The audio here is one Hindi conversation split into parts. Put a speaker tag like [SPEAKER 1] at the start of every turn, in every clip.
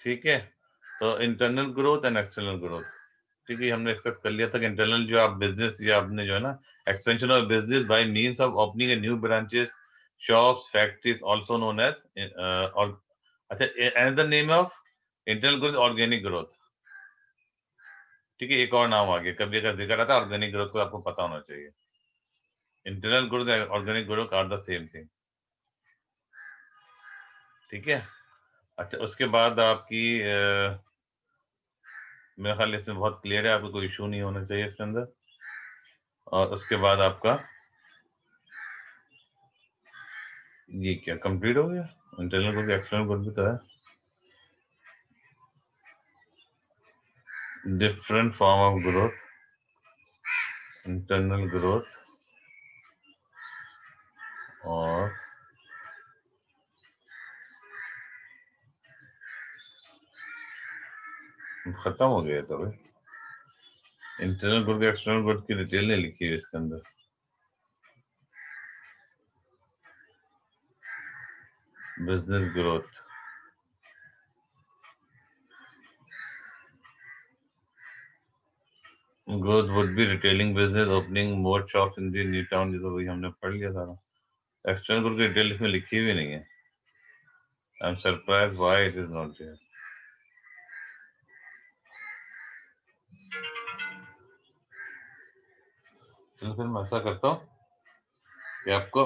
[SPEAKER 1] ठीक है, तो internal growth and external growth, ठीक है, हमने डिस्कस कर लिया था कि इंटरनल जो आप बिजनेस या आपने जो है ना expansion of business by means of opening a new branches, shops, factories, also known as और अच्छा another name of internal growth organic growth, ठीक है, एक और नाम आ गया, कभी का जिक्र आता है ऑर्गेनिक ग्रोथ को, आपको पता होना चाहिए। Internal growth and organic growth are the same thing, ठीक है। अच्छा उसके बाद आपकी मेरा ख्याल इसमें बहुत क्लियर है, आपको कोई इशू नहीं होना चाहिए इसके अंदर। और उसके बाद आपका ये क्या कंप्लीट हो गया, इंटरनल ग्रोथ एक्सटर्नल ग्रोथ भी तो है, different form of growth, internal growth और खत्म हो गया तो भाई, इंटरनल ग्रोथ एक्सटर्नल ग्रोथ की डिटेल नहीं लिखी है इसके अंदर। Business growth, growth would be retailing business, opening more shops in the new town, ये तो वही हमने पढ़ लिया था। एक्सटर्नल ग्रोथ की डिटेल इसमें लिखी हुई नहीं है, I am surprise why it is not there. चलो फिर मैं ऐसा करता हूँ कि आपको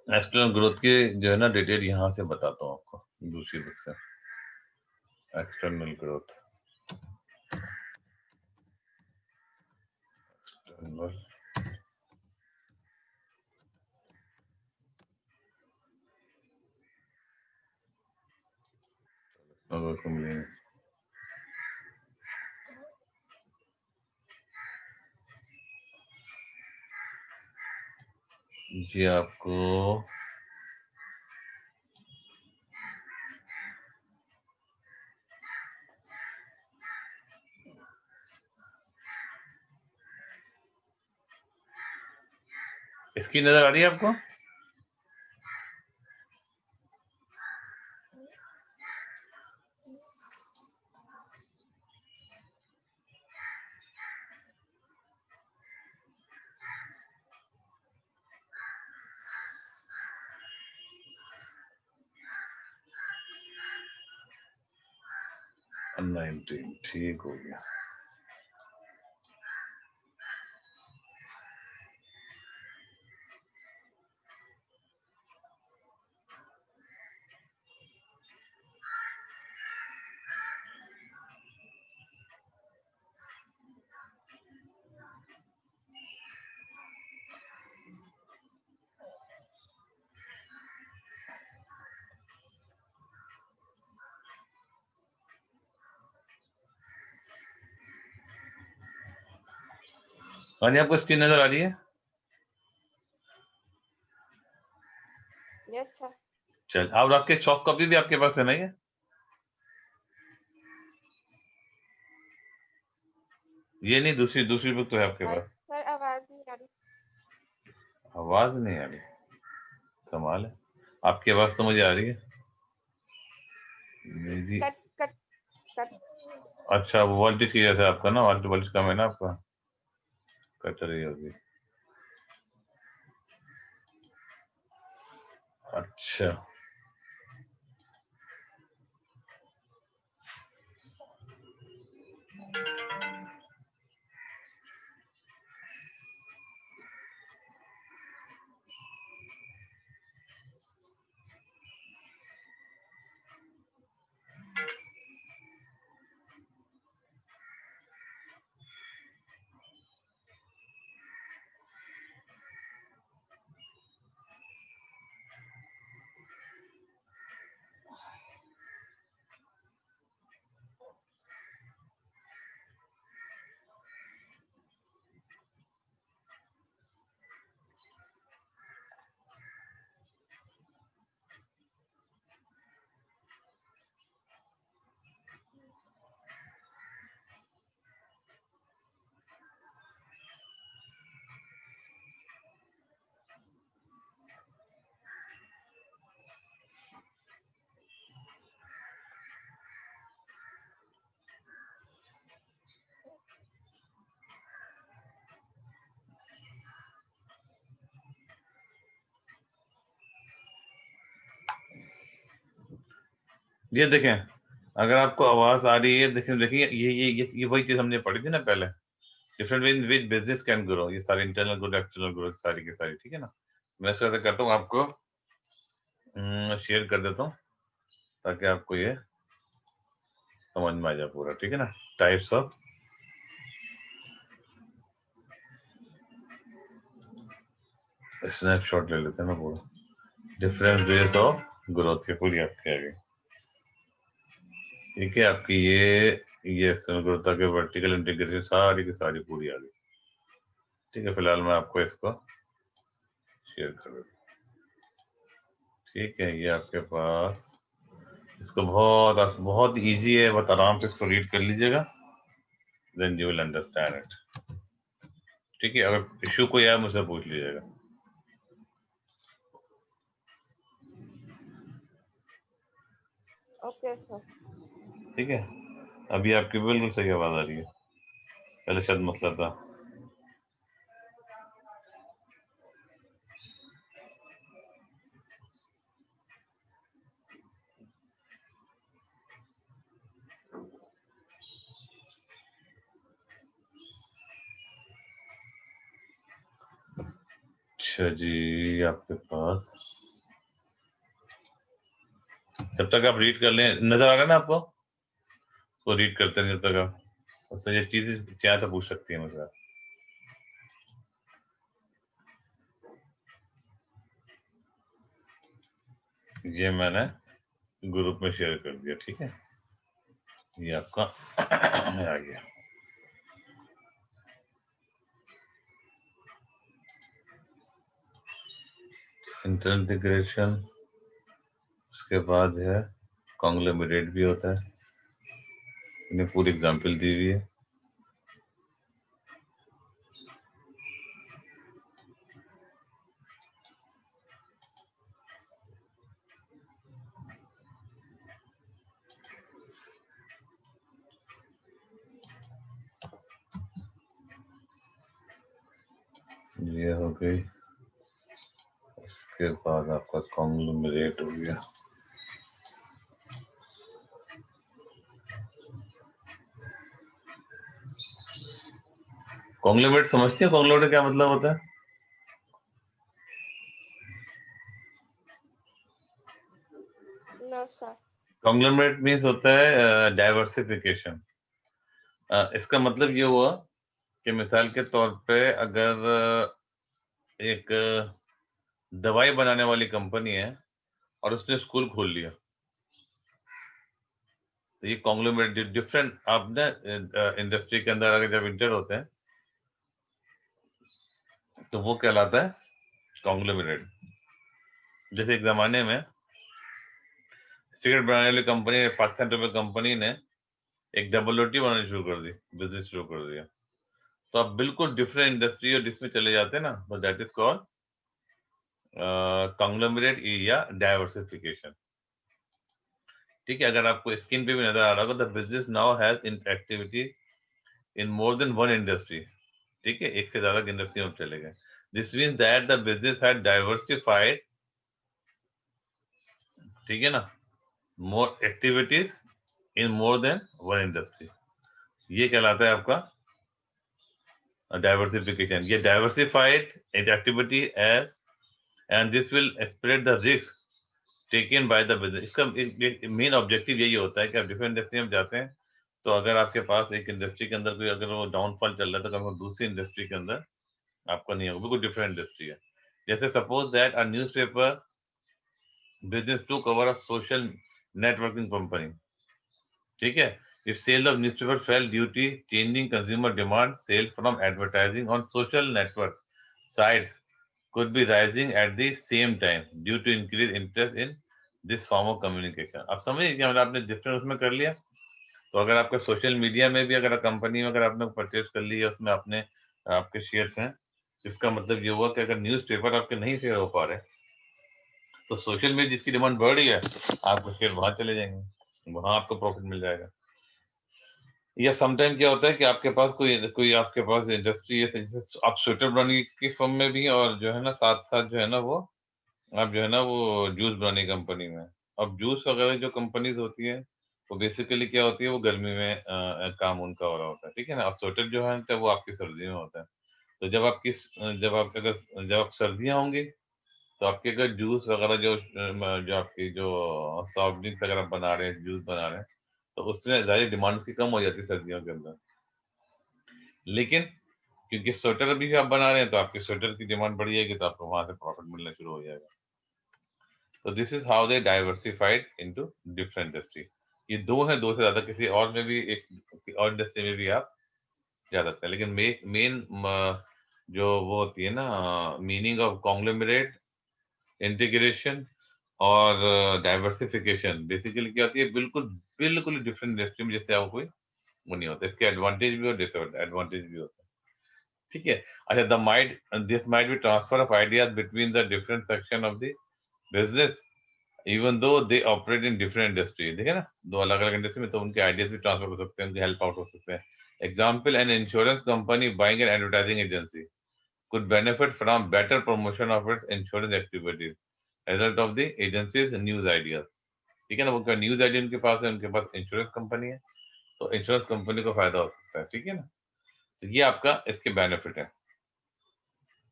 [SPEAKER 1] एक्सटर्नल ग्रोथ की जो है ना डिटेल यहाँ से बताता हूँ आपको, दूसरी बुक से। एक्सटर्नल ग्रोथ, एक्सटर्नल जी आपको इसकी नजर आ रही है आपको? नाइनटीन, ठीक हो गया। हाँ जी, आपको स्क्रीन नजर आ रही है?
[SPEAKER 2] Yes sir.
[SPEAKER 1] चल, और आपके सॉफ्ट कॉपी भी आपके पास है नहीं है? ये नहीं, दूसरी दूसरी बुक तो है आपके पास।
[SPEAKER 2] सर आवाज नहीं आ रही।
[SPEAKER 1] आवाज नहीं आ रही, कमाल है, आपकी आवाज तो मुझे आ रही है मेरी।
[SPEAKER 2] Cut cut cut.
[SPEAKER 1] अच्छा, वो वोल्टेज की वजह से आपका ना वोल्टेज कम है ना आपका, कट रही होगी। अच्छा ये देखें, अगर आपको आवाज आ रही है, देखें देखिए ये वही चीज हमने पढ़ी थी ना पहले, different way in which business can grow, ये सारी इंटरनल ग्रोथ एक्सटर्नल ग्रोथ सारी की सारी, ठीक है ना। मैं इसको ऐसा करता हूँ, आपको शेयर कर देता हूँ ताकि आपको ये समझ में आ जाए पूरा, ठीक है ना। टाइप्स ऑफ स्नैपशॉट ले लेते हैं ना पूरा, डिफरेंट वेज ऑफ ग्रोथ की पूरी आपकी आ गई, ठीक है। आपकी ये एक्सटर्नल ग्रोथ के वर्टिकल इंटीग्रेशन सारी की सारी पूरी आ गई, ठीक है। फिलहाल मैं आपको इसको शेयर कर देता हूँ, ठीक है। ये आपके पास, इसको बहुत बहुत इजी है, बहुत आराम से इसको रीड कर लीजिएगा, then you will understand it, ठीक है। अगर इशू कोई आया मुझसे पूछ लीजिएगा।
[SPEAKER 2] Okay sir.
[SPEAKER 1] ठीक है, अभी आपकी बिल्कुल सही आवाज आ रही है, पहले शायद मसला था। अच्छा जी, आपके पास जब तक आप रीड कर लें, नजर आ रहा है ना आपको, तो रीड करते हैं जब तक आप, उससे ये चीजें क्या तो पूछ सकती है मुझसे। ये मैंने ग्रुप में शेयर कर दिया, ठीक है। ये आपका आ गया, इंटीग्रेशन। उसके बाद है कॉन्ग्लोमरेट भी होता है, इन्हें पूरी एग्जांपल दी हुई है। ये हो गई, उसके बाद आपका कॉन्ग्लोमरेट हो गया। कॉन्ग्लोमरेट समझती है, कॉन्ग्लोमरेट क्या मतलब होता है?
[SPEAKER 2] No sir.
[SPEAKER 1] कॉन्ग्लोमरेट मीन्स होता है डाइवर्सिफिकेशन। इसका मतलब ये हुआ कि मिसाल के तौर पे अगर एक दवाई बनाने वाली कंपनी है और उसने स्कूल खोल लिया, तो ये कॉन्ग्लोमरेट डिफरेंट, आप ना इंडस्ट्री के अंदर अगर जब इंटर होते हैं तो वो कहलाता है कॉन्ग्लोमरेट। जैसे एक जमाने में सिगरेट बनाने वाली कंपनी ने, पाकिस्तान टोबैको कंपनी ने एक डबल रोटी बनानी शुरू कर दी, बिजनेस शुरू कर दिया। तो आप बिल्कुल डिफरेंट इंडस्ट्री और जिसमें चले जाते हैं ना, तो दैट इज कॉल्ड कॉन्ग्लोमरेट या डाइवर्सिफिकेशन, ठीक है। अगर आपको स्क्रीन पे भी नजर आ रहा होगा, the business now has in activity in more than one industry, ठीक है, एक से ज्यादा इंडस्ट्री में चले गए। This means that the business has diversified, ठीक है ना, more activities in more than one industry, ये कहलाता है आपका डाइवर्सिफिकेशन। ये diversified activity as, and this will spread the risk taken by the business. इसका मेन ऑब्जेक्टिव यही होता है कि आप डिफरेंट इंडस्ट्री में जाते हैं, तो अगर आपके पास एक इंडस्ट्री के अंदर कोई अगर वो डाउनफॉल चल रहा है, तो कभी दूसरी इंडस्ट्री के अंदर आपका नहीं होगा, बिल्कुल डिफरेंट इंडस्ट्री है। जैसे suppose that a newspaper business to cover a social networking company, ठीक है। If sale of newspaper fail due to changing consumer demand, sale from advertising on social network sites could be rising at the same time due to increased interest in this form of communication। आप समझिए कि मतलब आपने डिफरेंट उसमें कर लिया, तो अगर आपका सोशल मीडिया में भी अगर कंपनी में अगर आपने परचेज कर लिया, उसमें आपने आपके शेयर्स हैं, इसका मतलब ये हुआ कि अगर न्यूज़पेपर आपके नहीं शेयर हो पा रहे, तो सोशल मीडिया जिसकी डिमांड बढ़ रही है, आपके शेयर वहां चले जाएंगे, वहां आपको प्रॉफिट मिल जाएगा। या समटाइम क्या होता है कि आपके पास कोई कोई आपके पास इंडस्ट्री है, जैसे आप स्वेटर बनाने की फर्म में भी हैं, और जो है ना साथ साथ जो है ना वो आप जो है ना वो जूस बनाने की कंपनी में, अब जूस वगैरह जो कंपनीज होती है वो बेसिकली क्या होती है, वो गर्मी में काम उनका हो रहा होता है, ठीक है ना। और स्वेटर जो है तो वो आपकी सर्दी में होता है। तो जब आप अगर जब आप सर्दियाँ होंगी तो आपके अगर जूस वगैरह जो आपकी जो सॉफ्ट ड्रिंक्स अगर आप बना रहे हैं, जूस बना रहे हैं, तो उसमें ज़्यादा डिमांड उसकी कम हो जाती है सर्दियों के अंदर। लेकिन क्योंकि स्वेटर अभी भी आप बना रहे हैं तो आपके स्वेटर की डिमांड बढ़ जाएगी, तो आपको वहां से प्रॉफिट मिलना शुरू हो जाएगा। तो this is how they diversified into different industry. ये दो है, दो से ज्यादा किसी और में भी एक और इंडस्ट्री में भी आप जा सकते हैं, लेकिन मेन जो वो होती है ना मीनिंग ऑफ कॉन्ग्लोमरेट, इंटीग्रेशन और डाइवर्सिफिकेशन बेसिकली क्या होती है, बिल्कुल बिल्कुल डिफरेंट इंडस्ट्री में जैसे आपको कोई वो नहीं होता। इसके एडवांटेज भी और डिसएडवांटेज भी होता है, ठीक है। अच्छा, the might this might be transfer of ideas between the different section of the business even though they operate in different industry. देखिए ना, दो अलग अलग इंडस्ट्री में तो उनके आइडियाज भी ट्रांसफर हो सकते हैं, उनके हेल्प आउट हो सकते हैं। Example, an insurance company buying an advertising agency could benefit from better promotion of its insurance activities result of the agency's news ideas। ठीक है ना, वो न्यूज आइडिया उनके पास है, उनके पास इंश्योरेंस कंपनी है, तो इंश्योरेंस कंपनी को फायदा हो सकता है, ठीक है ना। तो ये आपका इसके बेनिफिट है,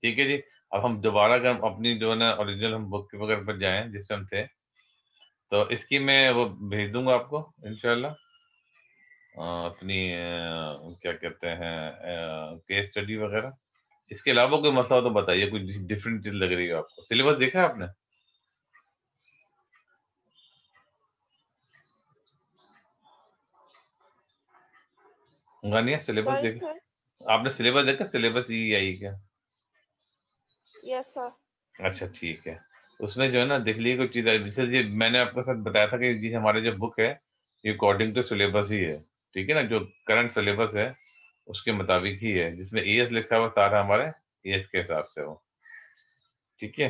[SPEAKER 1] ठीक है जी। अब हम दोबारा अगर हम अपनी जो है ना ओरिजिनल हम बुक वगैरह पर जाएं जिसमें हम थे, तो इसकी मैं वो भेज दूंगा आपको इंशाल्लाह, अपनी क्या कहते हैं केस स्टडी वगैरह। इसके अलावा कोई मसला हो तो बताइए, कुछ डिफरेंट चीज लग रही है आपको। सिलेबस देखा है आपने? गानिया सिलेबस
[SPEAKER 2] Sorry,
[SPEAKER 1] देखा?
[SPEAKER 2] sir.
[SPEAKER 1] आपने सिलेबस देखा? सिलेबस ई आई क्या?
[SPEAKER 2] Yes, sir.
[SPEAKER 1] अच्छा ठीक है। उसमें जो है ना देख लीजिए कुछ चीज़ जैसे ये मैंने आपके साथ बताया था कि ये हमारे जो बुक है ये अकॉर्डिंग टू सिलेबस ही है, ठीक है ना। जो करंट सिलेबस है उसके मुताबिक ही है, जिसमें एएस लिखा हुआ सारा हमारे एएस के हिसाब से हो, ठीक है।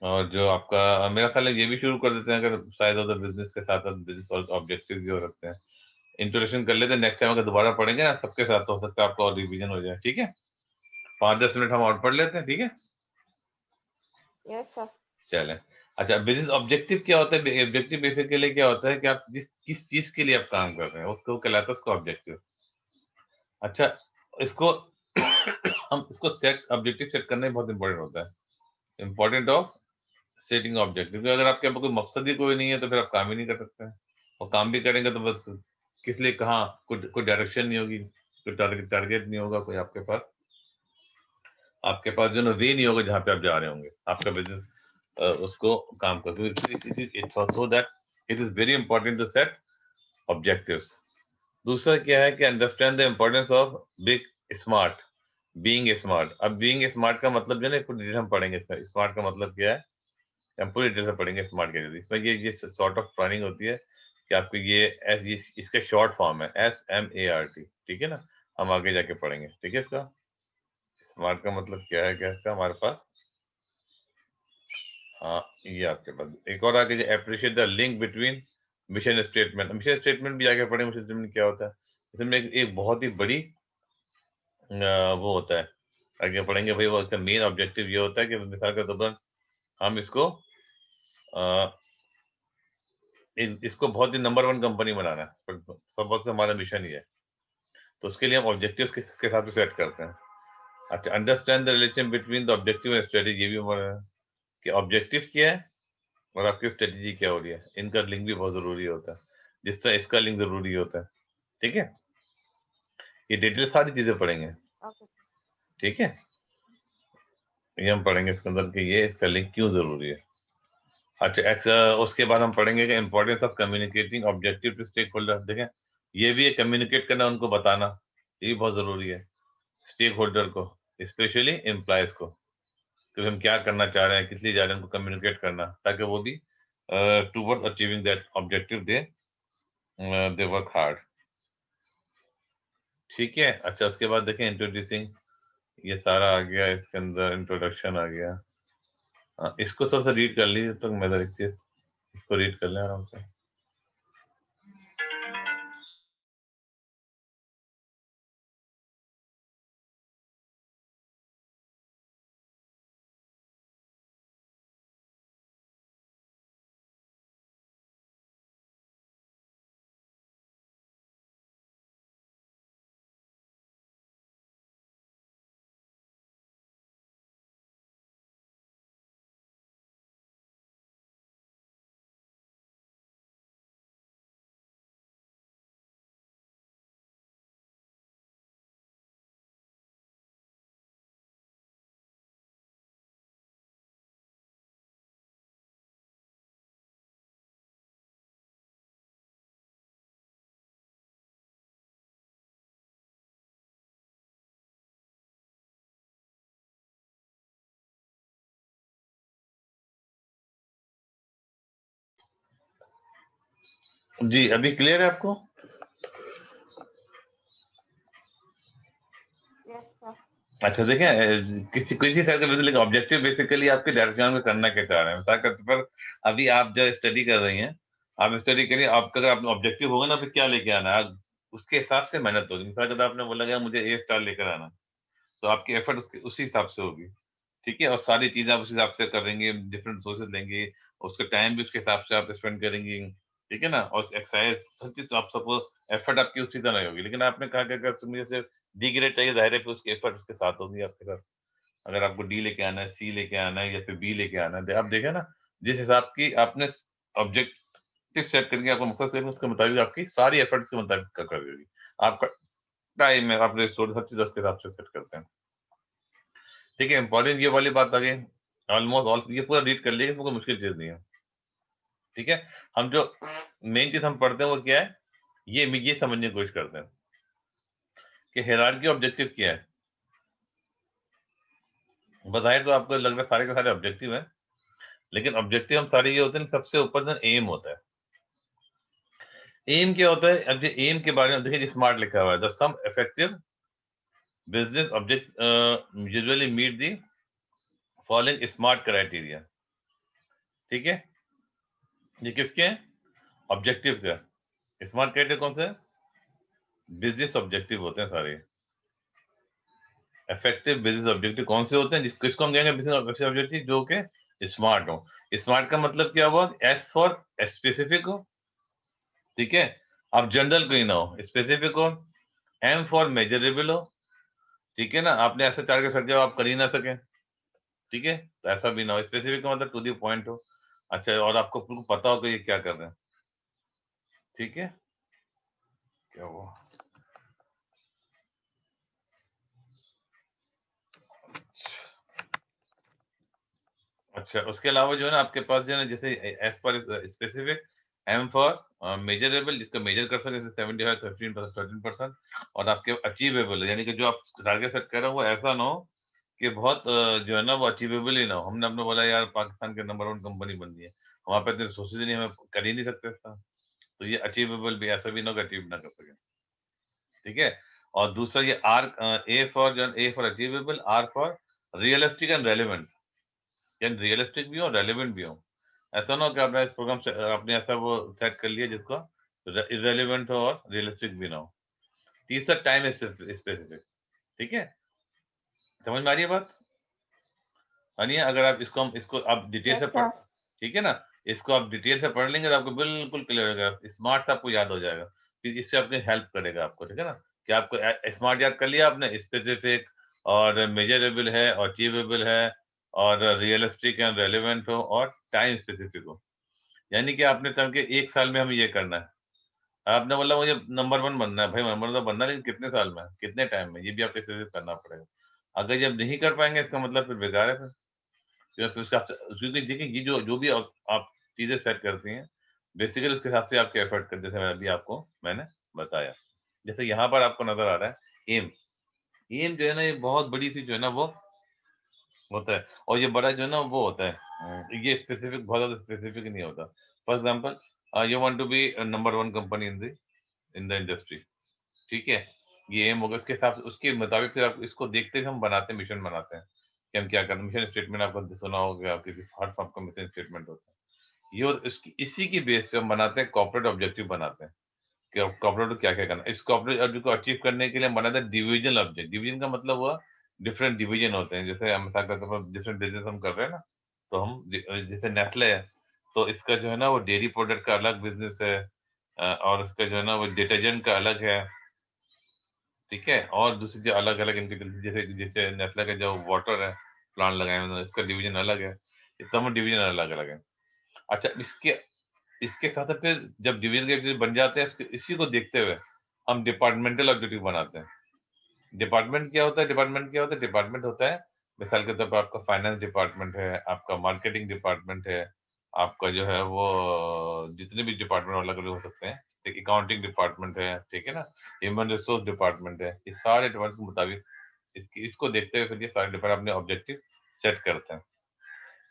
[SPEAKER 1] और जो आपका मेरा ख्याल है ये भी शुरू कर देते हैं, अगर शायद अदर बिजनेस के साथ साथ बिजनेस और ऑब्जेक्टिव भी हो सकते हैं। इंट्रोडक्शन कर लेते हैं, नेक्स्ट टाइम अगर दोबारा पढ़ेंगे ना सबके साथ तो हो सकता है आपका और रिवीजन हो जाए, ठीक है। 5-10 मिनट हम और पढ़ लेते हैं, ठीक है।
[SPEAKER 2] Yes, sir.
[SPEAKER 1] चलें। अच्छा, बिजनेस ऑब्जेक्टिव क्या होता है? ऑब्जेक्टिव बेसिकली क्या होता है कि आप जिस किस चीज के लिए आप काम कर रहे हैं उसको कहलाता है उसका ऑब्जेक्टिव। अच्छा, इसको हम इसको सेट ऑब्जेक्टिव सेट करना ही बहुत इंपॉर्टेंट होता है। इंपॉर्टेंट ऑफ सेटिंग ऑब्जेक्टिव, क्योंकि अगर आपके पास कोई मकसद ही कोई नहीं है तो फिर आप काम ही नहीं कर सकते हैं। और काम भी करेंगे तो बस किस लिए, कहाँ, कोई डायरेक्शन नहीं होगी, कोई टारगेट नहीं होगा, कोई आपके पास जो ना वे नहीं होगा जहाँ पे आप जा रहे होंगे आपका बिजनेस उसको काम कर। So that it is very important to set objectives. दूसरा क्या है कि understand the importance of big smart, being smart. अब बीइंग स्मार्ट का मतलब जो है ना पूरी डिटेल हम पढ़ेंगे, इसका स्मार्ट का मतलब क्या है हम पूरी डिटेल से पढ़ेंगे स्मार्ट के लिए। इसमें ये सॉर्ट ऑफ प्लानिंग होती है कि आपको ये इसका शॉर्ट फॉर्म है SMART, ठीक है ना। हम आगे जाके पढ़ेंगे, ठीक है। इसका स्मार्ट का मतलब क्या है, क्या इसका हमारे पास, हाँ ये आपके पास एक और आगे appreciate the link between mission statement. Mission statement भी आगे पढ़ेंगे, मिशन स्टेटमेंट क्या होता है। इसमें एक बहुत ही बड़ी वो होता है, आगे पढ़ेंगे भाई। वो इसका मेन ऑब्जेक्टिव ये होता है कि मिसाल के तौर पर हम अ, इसको बहुत ही नंबर 1 कंपनी बनाना है, सबसे हमारा मिशन ही है। तो उसके लिए हम ऑब्जेक्टिव्स के हिसाब से सेट करते हैं। अच्छा, understand the relation between the objective and strategy, ये भी हमारा है कि ऑब्जेक्टिव क्या है और आपकी स्ट्रेटेजी क्या हो रही है, इनका लिंक भी बहुत जरूरी होता है, जिस तरह इसका लिंक जरूरी होता है, ठीक है। ये डिटेल सारी चीजें पढ़ेंगे,
[SPEAKER 2] Okay.
[SPEAKER 1] ठीक है। ये हम पढ़ेंगे इसके अंदर कि ये इसका लिंक क्यों जरूरी है। अच्छा, उसके बाद हम पढ़ेंगे कि importance of communicating objective to stakeholder. देखें, ये भी है कम्युनिकेट करना, उनको बताना, ये भी बहुत जरूरी है स्टेक होल्डर को, स्पेशली एम्प्लॉयज को, कि हम क्या करना चाह रहे हैं, किस लिए जा रहे हैं, उनको कम्युनिकेट करना, ताकि वो भी towards achieving that objective they work hard, ठीक है। अच्छा, उसके बाद देखें इंट्रोड्यूसिंग, ये सारा आ गया, इसके अंदर इंट्रोडक्शन आ गया। इसको थोड़ा सा रीड कर लीजिए तो मैं एक चीज इसको रीड कर लें आराम से। जी, अभी क्लियर है आपको?
[SPEAKER 2] Yes, sir.
[SPEAKER 1] अच्छा देखें, किसी किसी साइड का लेकिन ऑब्जेक्टिव बेसिकली आपके डायरेक्शन में करना क्या चाह रहे हैं, ताकत पर अभी आप जो स्टडी कर रही हैं, आप स्टडी करिए, आपका अगर अपना ऑब्जेक्टिव होगा ना, फिर क्या लेके आना है, उसके हिसाब से मेहनत होगी। मिसाल के आपने बोला कि मुझे ए स्टार लेकर आना, तो आपकी एफर्ट उसके उसी हिसाब से होगी, ठीक है? और सारी चीज़ें आप उस हिसाब से करेंगे, डिफरेंट सोर्सेज़ लेंगे, उसका टाइम भी उसके हिसाब से आप स्पेंड करेंगी, ठीक है ना? और एक्सरसाइज़ सब चीज़ आप सपोज़ एफर्ट आपकी उसी तरह होगी। लेकिन आपने कहा कि अगर मुझे सिर्फ डी ग्रेड चाहिए, ज़ाहिर है फिर उसकी एफर्ट उसके साथ होगी आपके साथ। अगर आपको डी लेके आना है, सी लेके आना है या फिर बी लेके आना है, आप देखें ना, जिस हिसाब की आपने ऑब्जेक्टिव सेट करके आपको मकसद सेट उसके मुताबिक आपकी सारी एफर्ट्स के मुताबिक कर होगी। आपका टाइम है, आप रिसोर्स सब चीज़ उसके हिसाब से सेट करते हैं। ठीक है, इम्पोर्टेंट ये वाली बात आ गई। ऑलमोस्ट ऑल ये पूरा रीड कर लिया, इसमें कोई मुश्किल चीज़ नहीं है। ठीक है? हम जो मेन चीज़ हम पढ़ते हैं वो क्या है? ये समझने की कोशिश करते हैं कि हायरार्की ऑब्जेक्टिव क्या है? बज़ाहिर तो आपको लग रहा है सारे के सारे ऑब्जेक्टिव हैं, लेकिन ऑब्जेक्टिव हम सारे ये होते हैं, सबसे ऊपर ना एम होता है। एम क्या होता है? अब ये एम के बारे में देखिए, स्मार्ट लिखा हुआ है, the some effective business object usually meet the following smart criteria. ठीक है? ये किसके हैं? ऑब्जेक्टिव का। स्मार्ट क्राइटेरिया कौन सा है? बिज़नेस ऑब्जेक्टिव होते हैं सारे। इफेक्टिव बिज़नेस ऑब्जेक्टिव कौन से होते हैं? किसको हम कहेंगे बिज़नेस ऑब्जेक्टिव? जो कि स्मार्ट हो। स्मार्ट का मतलब क्या हुआ? एस फॉर स्पेसिफिक हो, ठीक है? आप जनरल कोई ना हो, स्पेसिफिक हो। एम फॉर मेजरेबल हो, ठीक है ना? आपने ऐसा टारगेट सेट किया आप कर ही ना सकें, ठीक है? तो ऐसा भी ना हो। स्पेसिफिक का मतलब टू द पॉइंट हो। अच्छा, और आपको बिल्कुल पता हो कि ये क्या कर रहे हैं, ठीक है? क्या हुआ? अच्छा, उसके अलावा जो है ना आपके पास जो है ना, जैसे S for specific, M for measurable, जिसको मेजर कर सके, जैसे 75 13% 13%, और आपके अचीवेबल, यानी कि जो आप टारगेट सेट कर रहे हो वो ऐसा ना हो कि बहुत जो है ना वो अचीवेबल ही ना हो। हमने अपने बोला यार पाकिस्तान के नंबर 1 कंपनी बननी है, हमारे पास इतने रिसोर्सेज नहीं, हमें कर ही नहीं सकते इसका। तो ये अचीवेबल भी, ऐसा भी ना हो कि अचीव ना कर सके, ठीक है? और दूसरा ये आर, ए फॉर जो A for achievable, R for realistic and relevant, यानी रियलिस्टिक भी हो, रेलेवेंट भी हो। ऐसा ना हो कि आपने इस प्रोग्राम से आपने ऐसा वो सेट कर लिया जिसको इरेलीवेंट हो और रियलिस्टिक भी ना हो। तीसरा टाइम स्पेसिफिक, ठीक है? समझ में आ रही है बात? अनिया, अगर आप इसको आप डिटेल से
[SPEAKER 2] Yes,
[SPEAKER 1] पढ़,
[SPEAKER 2] sir.
[SPEAKER 1] ठीक है ना? इसको आप डिटेल से पढ़ लेंगे तो आपको बिल्कुल क्लियर हो जाएगा। स्मार्ट आपको याद हो जाएगा। फिर इससे आपकी हेल्प करेगा आपको, ठीक है ना? कि आपको स्मार्ट याद कर लिया आपने, स्पेसिफिक और मेजरेबल है और अचीवेबल है और रियलिस्टिक एंड रेलेवेंट हो और टाइम स्पेसिफिक हो। यानी कि आपने कहा कि 1 साल में हमें ये करना है। आपने बोला मुझे नंबर 1 बनना है, भाई नंबर 1 तो बनना है, लेकिन कितने साल में, कितने टाइम में, ये भी आपको स्पेसिफिक करना पड़ेगा। अगर जब नहीं कर पाएँगे इसका मतलब फिर बेकार है फिर। या फिर उसके हिसाब से, क्योंकि देखिए ये जो भी आप चीज़ें सेट करती हैं, बेसिकली उसके हिसाब से आपके एफर्ट करते, जैसे मैं अभी आपको मैंने बताया। जैसे यहाँ पर आपको नज़र आ रहा है एम, एम जो है ना ये बहुत बड़ी-सी जो है ना वो होता है, और ये बड़ा जो है ना वो होता है, ये स्पेसिफिक बहुत ज़्यादा स्पेसिफिक नहीं होता। For example you want to be number 1 company in the industry, ठीक है? ये एम होगा, उसके हिसाब से उसके मुताबिक फिर आप इसको देखते हुए हम बनाते हैं, मिशन बनाते हैं, कि हम क्या करना है। मिशन स्टेटमेंट आपको सुना होगा, किसी हर फर्म का मिशन स्टेटमेंट होता है। ये और इसकी इसी की बेस पे हम बनाते हैं, कॉर्पोरेट ऑब्जेक्टिव बनाते हैं, कि कॉर्पोरेट को क्या-क्या करना है। इस कॉर्पोरेट ऑब्जेक्टिव को अचीव करने के लिए हम बनाते हैं डिविजनल ऑब्जेक्ट। डिवीजन का मतलब हुआ डिफरेंट डिवीजन होते हैं। जैसे हम मिसाल के तौर पर डिफरेंट बिज़नेस हम कर रहे हैं ना, तो हम जैसे नेस्ले है, तो इसका जो है ना वो डेयरी प्रोडक्ट का अलग बिज़नेस है, और इसका जो है ना वो डिटर्जेंट का अलग है, ठीक है? और दूसरी जो अलग-अलग इनके जैसे जैसे नेस्ले का जो वाटर है, प्लांट लगाए हुए हैं, इसका डिवीज़न अलग है। ये दोनों डिवीज़न अलग-अलग है। अच्छा, इसके इसके साथ-साथ फिर जब डिवीज़न के फिर बन जाते हैं, इसी को देखते हुए हम डिपार्टमेंटल ऑब्जेक्टिव बनाते हैं। डिपार्टमेंट क्या होता है? डिपार्टमेंट क्या होता है? डिपार्टमेंट होता है, मिसाल के तौर पर आपका फाइनेंस डिपार्टमेंट है, आपका मार्केटिंग डिपार्टमेंट है, आपका जो है वो जितने भी डिपार्टमेंट अलग-अलग हो सकते हैं, एक अकाउंटिंग डिपार्टमेंट है, ठीक है ना? ह्यूमन रिसोर्स डिपार्टमेंट है। ये सारे डिपार्टमेंट के मुताबिक इसको देखते हुए फिर ये सारे डिपार्टमेंट अपने ऑब्जेक्टिव सेट करते हैं।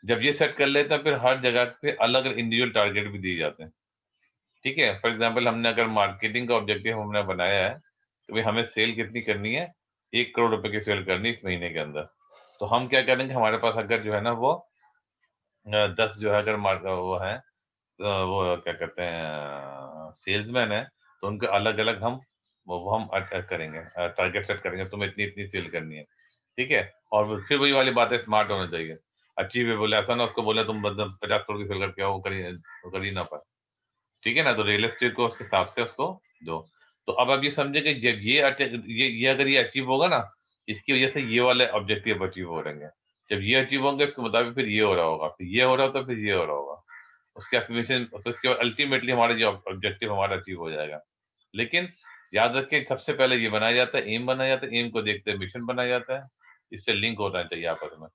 [SPEAKER 1] जब ये सेट कर लेते हैं, फिर हर जगह पे अलग इंडिविजुअल टारगेट भी दिए जाते हैं। ठीक है। फॉर एग्जांपल हमने अगर मार्केटिंग का ऑब्जेक्टिव हमने बनाया है तो भाई हमें सेल कितनी करनी है, 1 करोड़ रुपए की सेल करनी है इस महीने के अंदर। तो हम क्या करेंगे, हमारे पास अगर जो है ना वो 10 जो है अगर वो है वो क्या कहते हैं सेल्समैन है, तो उनके अलग-अलग हम वो हम करेंगे, टारगेट सेट करेंगे, तुम्हें इतनी-इतनी सेल करनी है, ठीक है? और फिर वही वाली बात है, स्मार्ट होना चाहिए, अचीवेबल, ऐसा ना उसको बोले तुम मतलब 50 करोड़ की सेल करके आओ, वो कर ही ना पाए, ठीक है ना? तो रियलिस्टिक को उसके हिसाब से उसको दो। तो अब आप ये समझे कि जब ये अगर ये अचीव होगा ना, इसकी वजह से ये वाले ऑब्जेक्टिव अचीव हो रहेंगे। जब ये अचीव होंगे इसके मुताबिक फिर ये हो रहा होगा, फिर ये हो रहा होगा, फिर ये हो रहा होगा। उसके एफर्मेशन तो उसके बाद अल्टीमेटली हमारा जो ऑब्जेक्टिव हमारा अचीव हो जाएगा। लेकिन याद रखें सबसे पहले ये बनाया जाता है, एम बनाया जाता है, एम को देखते हुए मिशन बनाया जाता है, इससे लिंक होना चाहिए आपस में।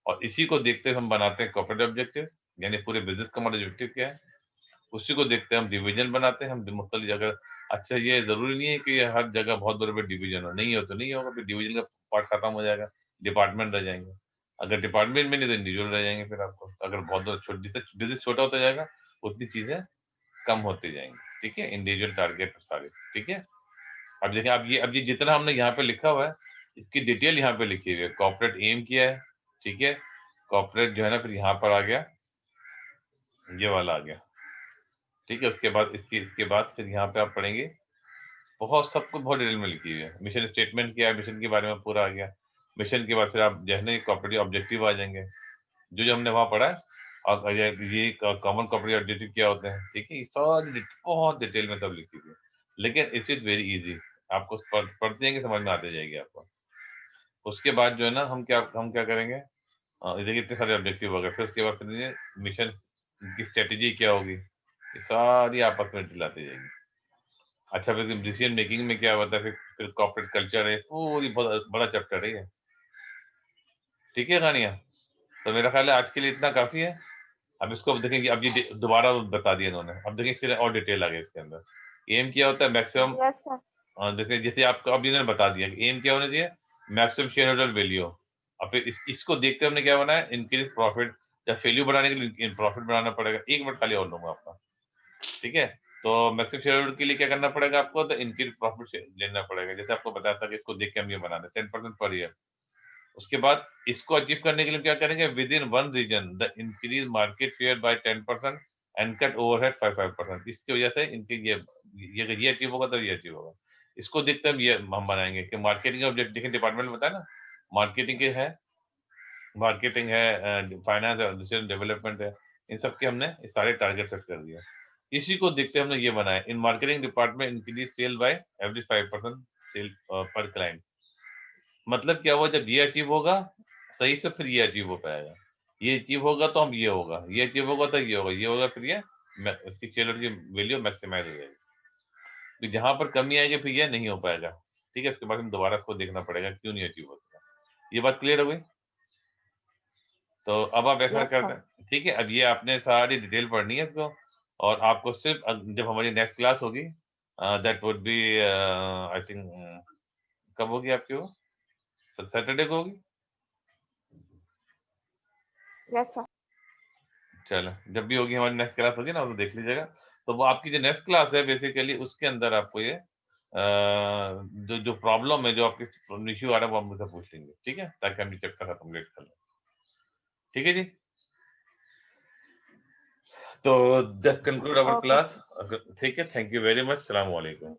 [SPEAKER 1] और इसी को देखते हुए हम बनाते हैं कॉर्पोरेट ऑब्जेक्टिव, यानी पूरे बिज़नेस का हमारा ऑब्जेक्टिव क्या है, उसी को देखते हैं हम डिवीजन बनाते हैं, हम मुख्तलिफ जगह। अच्छा ये ज़रूरी नहीं है कि हर जगह बहुत बड़े-बड़े डिवीजन हो, नहीं हो तो नहीं होगा, फिर डिवीजन का पार्ट खत्म हो जाएगा, डिपार्टमेंट रह जाएँगे। अगर डिपार्टमेंट में नहीं तो इंडिविजुअल रह जाएँगे फिर आपको। अगर बहुत बड़ा जितना बिज़नेस छोटा होता जाएगा, उतनी चीज़ें कम होती जाएँगी, ठीक है? इंडिविजुअल टारगेट सारे, ठीक है? अब देखिए अब ये जितना हमने यहाँ पे लिखा हुआ है, इसकी डिटेल यहाँ पे लिखी हुई है। कॉर्पोरेट एम किया है, ठीक है? कॉर्पोरेट जो है ना फिर यहाँ पर आ गया, ये वाला आ गया, ठीक है? उसके बाद इसके बाद फिर यहाँ पे आप पढ़ेंगे, बहुत सब कुछ बहुत डिटेल में लिखी हुई है। मिशन स्टेटमेंट क्या है, मिशन के बारे में पूरा आ गया। मिशन के बाद फिर आप जो है ना ये कॉर्पोरेट ऑब्जेक्टिव आ जाएँगे, जो हमने वहाँ पढ़ा है। और ये कॉमन कॉर्पोरेट ऑब्जेक्टिव क्या होते हैं, ठीक है? ये सारी बहुत डिटेल में सब लिखी हुई है। लेकिन इट्स इज़ वेरी ईज़ी, आपको पढ़ते जाएँगे समझ में आती जाएगी आपको। उसके बाद जो है ना हम क्या करेंगे, ये देखिए इतने सारे ऑब्जेक्टिव हो गए, फिर उसके बाद फिर ये मिशन की स्ट्रैटेजी क्या होगी, ये सारी आपस में डिटेल जाएगी। अच्छा फिर डिसीजन मेकिंग में क्या होता है, फिर कॉर्पोरेट कल्चर है, पूरी बहुत बड़ा चैप्टर है ये। ठीक है कहानियाँ? तो मेरा ख्याल है आज के लिए इतना काफ़ी है। अब इसको अब देखेंगे, अब ये दोबारा बता दिया इन्होंने, अब देखिए इसके और डिटेल आ गई इसके अंदर। एम क्या होता है, मैक्सिमम।
[SPEAKER 2] Yes, sir.
[SPEAKER 1] जैसे जैसे आपको अब इन्होंने बता दिया कि एम क्या होना चाहिए, मैक्सिमम शेयर होल्डर वैल्यू। और फिर इसको देखते हुए हमने क्या बनाया, इंक्रीज प्रॉफिट। या वैल्यू बढ़ाने के लिए प्रॉफिट बढ़ाना पड़ेगा। एक मिनट खाली और लूंगा आपका, ठीक है? तो मैक्सिमम शेयर होल्डर के लिए क्या करना पड़ेगा आपको, तो इंक्रीज प्रॉफिट लेना पड़ेगा। जैसे आपको बताया था कि इसको देख के हम ये बना दें 10% पर ईयर। उसके बाद इसको अचीव करने के लिए क्या करेंगे, with in one region the increase market share by 10% and cut overhead 5%। इसकी वजह से इनके ये अचीव होगा तो ये अचीव होगा। इसको देखते हम ये हम बनाएंगे कि मार्केटिंग ऑब्जेक्ट देखिए, डिपार्टमेंट बताया ना, मार्केटिंग के है, मार्केटिंग है, फाइनेंस है, डिसीजन डेवलपमेंट है, इन सब के हमने ये सारे टारगेट सेट कर दिए। इसी को देखते हमने ये बनाया, in marketing department increase sale by average 5% sale per client. मतलब क्या हुआ, जब ये अचीव होगा सही से, फिर ये अचीव हो पाएगा। ये अचीव होगा तो हम ये होगा, ये अचीव होगा तो ये होगा, फिर ये इसकी शेयर की वैल्यू मैक्सिमाइज हो जाएगी। तो जहाँ पर कमी आएगी फिर ये नहीं हो पाएगा। ठीक है? उसके बाद हम दोबारा इसको देखना पड़ेगा क्यों नहीं अचीव होता। ये बात क्लियर हो गई? तो अब आप ऐसा
[SPEAKER 2] Yes,
[SPEAKER 1] कर
[SPEAKER 2] sir.
[SPEAKER 1] दें, ठीक है? अब ये आपने सारी डिटेल पढ़नी है इसको, और आपको सिर्फ जब हमारी नेक्स्ट क्लास होगी, that would be I think, कब होगी आपकी वो? सैटरडे को होगी?
[SPEAKER 2] Yes, sir.
[SPEAKER 1] चलो, जब भी होगी हमारी नेक्स्ट क्लास होगी ना, तो देख लीजिएगा। तो वो आपकी जो नेक्स्ट क्लास है बेसिकली उसके अंदर आपको ये जो जो प्रॉब्लम है, जो आपके इश्यू आ रहा है वो आप मुझसे पूछ लेंगे, ठीक है? ताकि हम ये चैप्टर कंप्लीट कर लें। ठीक है जी? तो that conclude our
[SPEAKER 2] Okay.
[SPEAKER 1] Class. ठीक है, थैंक यू वेरी मच। सलाम वालेकुम।